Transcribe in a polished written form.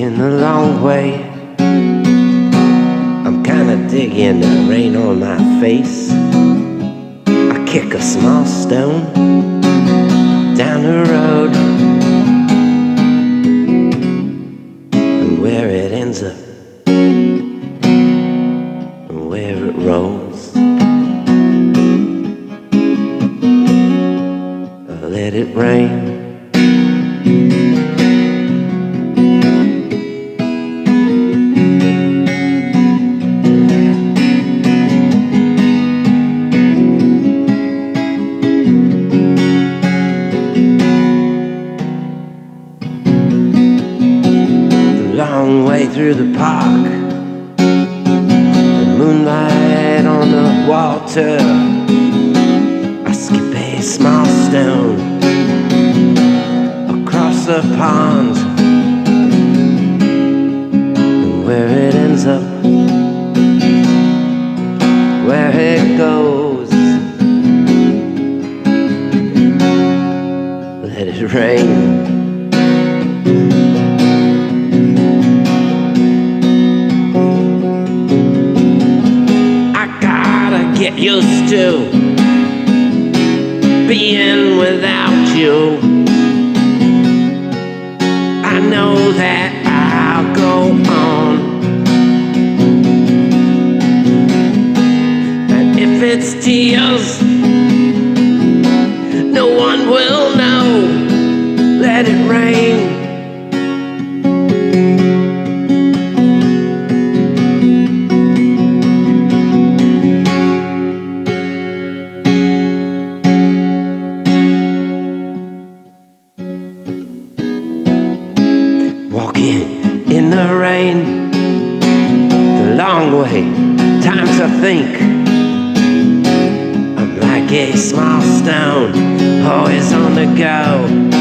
Taking the long way. I'm kinda digging the rain on my face. I kick a small stone down the road, and where it ends up and where it rolls, I let it rain. Long way through the park, the moonlight on the water. I skip a small stone across the pond, and where it ends up, where it goes, let it rain. Get used to being without you. I know that I'll go on, and if it's tears, no one will know. Let it rain. Walking in the rain, the long way, time to think. I'm like a small stone, always on the go.